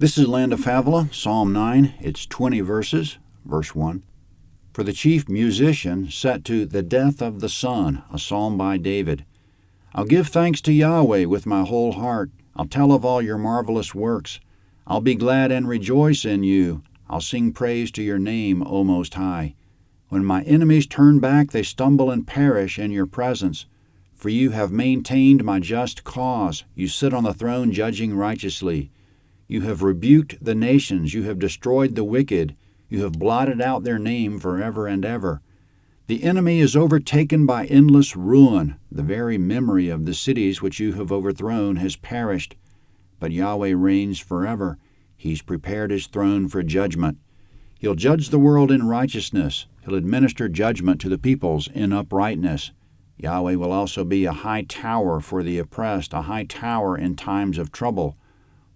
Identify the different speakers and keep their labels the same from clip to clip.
Speaker 1: This is Land of Havilah, Psalm 9. It's 20 verses. Verse 1. For the chief musician set to the death of the son, a psalm by David. I'll give thanks to Yahweh with my whole heart. I'll tell of all your marvelous works. I'll be glad and rejoice in you. I'll sing praise to your name, O Most High. When my enemies turn back, they stumble and perish in your presence. For you have maintained my just cause. You sit on the throne judging righteously. You have rebuked the nations. You have destroyed the wicked. You have blotted out their name forever and ever. The enemy is overtaken by endless ruin. The very memory of the cities which you have overthrown has perished. But Yahweh reigns forever. He's prepared his throne for judgment. He'll judge the world in righteousness. He'll administer judgment to the peoples in uprightness. Yahweh will also be a high tower for the oppressed, a high tower in times of trouble.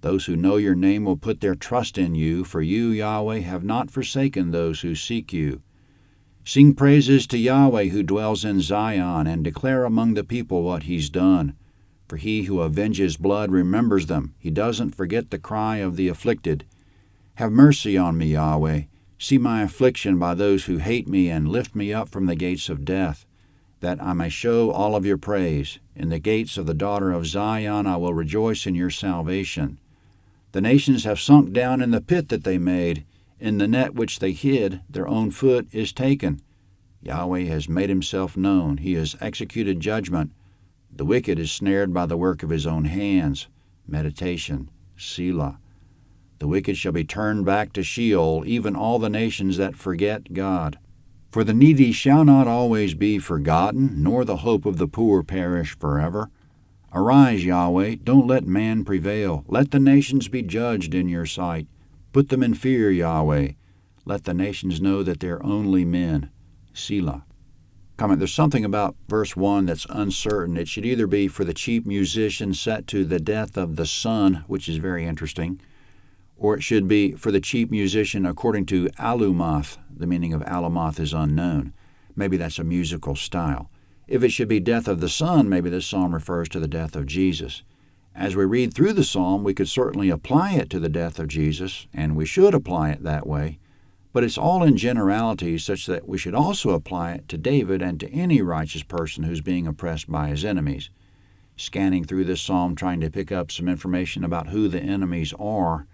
Speaker 1: Those who know your name will put their trust in you, for you, Yahweh, have not forsaken those who seek you. Sing praises to Yahweh who dwells in Zion, and declare among the people what he's done. For he who avenges blood remembers them. He doesn't forget the cry of the afflicted. Have mercy on me, Yahweh. See my affliction by those who hate me, and lift me up from the gates of death, that I may show all of your praise. In the gates of the daughter of Zion I will rejoice in your salvation. The nations have sunk down in the pit that they made. In the net which they hid, their own foot is taken. Yahweh has made himself known. He has executed judgment. The wicked is snared by the work of his own hands. Meditation, Selah. The wicked shall be turned back to Sheol, even all the nations that forget God. For the needy shall not always be forgotten, nor the hope of the poor perish forever. Arise, Yahweh, don't let man prevail. Let the nations be judged in your sight. Put them in fear, Yahweh. Let the nations know that they're only men. Selah. Comment, there's something about verse 1 that's uncertain. It should either be for the chief musician set to the death of the son, which is very interesting, or it should be for the chief musician according to Alumoth. The meaning of Alumoth is unknown. Maybe that's a musical style. If it should be death of the son, maybe this psalm refers to the death of Jesus. As we read through the psalm, we could certainly apply it to the death of Jesus, and we should apply it that way, but it's all in generalities such that we should also apply it to David and to any righteous person who's being oppressed by his enemies. Scanning through this psalm, trying to pick up some information about who the enemies are,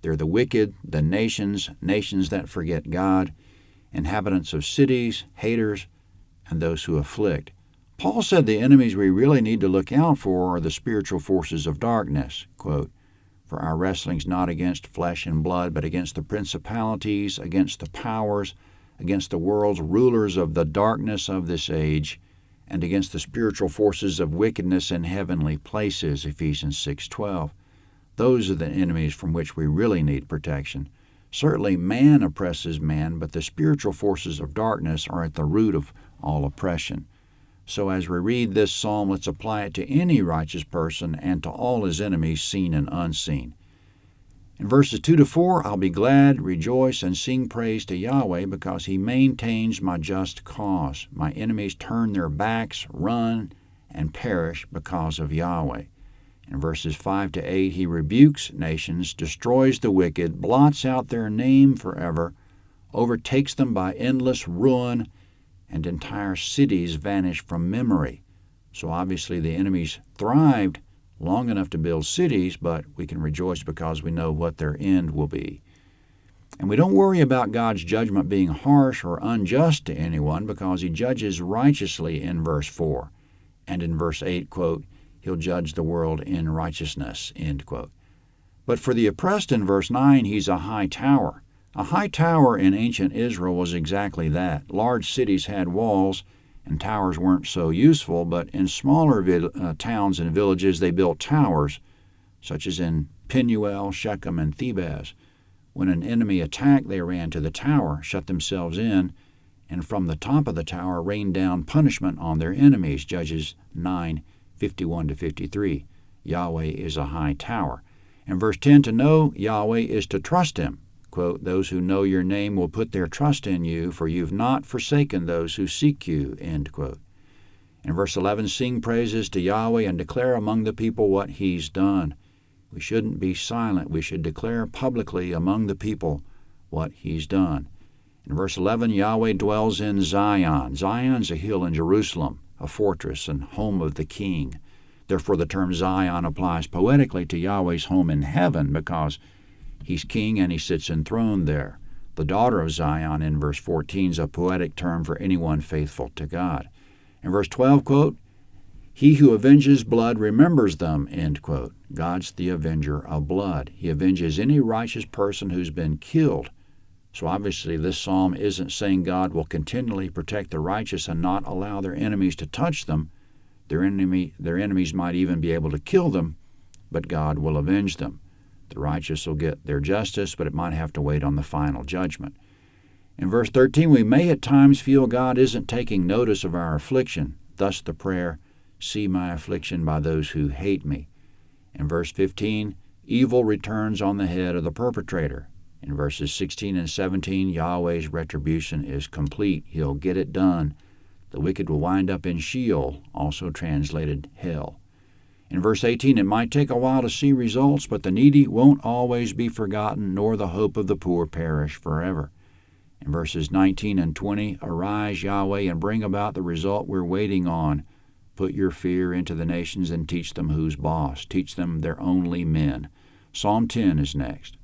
Speaker 1: they're the wicked, the nations that forget God, inhabitants of cities, haters, and those who afflict. Paul said the enemies we really need to look out for are the spiritual forces of darkness. Quote, for our wrestling's not against flesh and blood, but against the principalities, against the powers, against the world's rulers of the darkness of this age, and against the spiritual forces of wickedness in heavenly places, Ephesians 6:12. Those are the enemies from which we really need protection. Certainly man oppresses man, but the spiritual forces of darkness are at the root of all oppression. So as we read this psalm, let's apply it to any righteous person and to all his enemies, seen and unseen. In verses 2-4, I'll be glad, rejoice, and sing praise to Yahweh because he maintains my just cause. My enemies turn their backs, run, and perish because of Yahweh. In verses 5-8, he rebukes nations, destroys the wicked, blots out their name forever, overtakes them by endless ruin, and entire cities vanish from memory. So obviously the enemies thrived long enough to build cities, but we can rejoice because we know what their end will be. And we don't worry about God's judgment being harsh or unjust to anyone because he judges righteously in verse 4. And in verse 8, quote, he'll judge the world in righteousness, end quote. But for the oppressed in verse 9, he's a high tower. A high tower in ancient Israel was exactly that. Large cities had walls, and towers weren't so useful, but in smaller towns and villages they built towers, such as in Penuel, Shechem, and Thebez. When an enemy attacked, they ran to the tower, shut themselves in, and from the top of the tower rained down punishment on their enemies, Judges 9:51-53. Yahweh is a high tower. In verse 10, to know Yahweh is to trust him. Quote, those who know your name will put their trust in you, for you've not forsaken those who seek you, end quote. In verse 11, sing praises to Yahweh and declare among the people what he's done. We shouldn't be silent. We should declare publicly among the people what he's done. In verse 11, Yahweh dwells in Zion. Zion's a hill in Jerusalem, a fortress and home of the king. Therefore, the term Zion applies poetically to Yahweh's home in heaven because he's king and he sits enthroned there. The daughter of Zion in verse 14 is a poetic term for anyone faithful to God. In verse 12, quote, he who avenges blood remembers them, end quote. God's the avenger of blood. He avenges any righteous person who's been killed. So obviously this psalm isn't saying God will continually protect the righteous and not allow their enemies to touch them. Their enemies might even be able to kill them, but God will avenge them. The righteous will get their justice, but it might have to wait on the final judgment. In verse 13, we may at times feel God isn't taking notice of our affliction. Thus the prayer, see my affliction by those who hate me. In verse 15, evil returns on the head of the perpetrator. In verses 16 and 17, Yahweh's retribution is complete. He'll get it done. The wicked will wind up in Sheol, also translated hell. In verse 18, it might take a while to see results, but the needy won't always be forgotten, nor the hope of the poor perish forever. In verses 19 and 20, arise, Yahweh, and bring about the result we're waiting on. Put your fear into the nations and teach them who's boss. Teach them they're only men. Psalm 10 is next.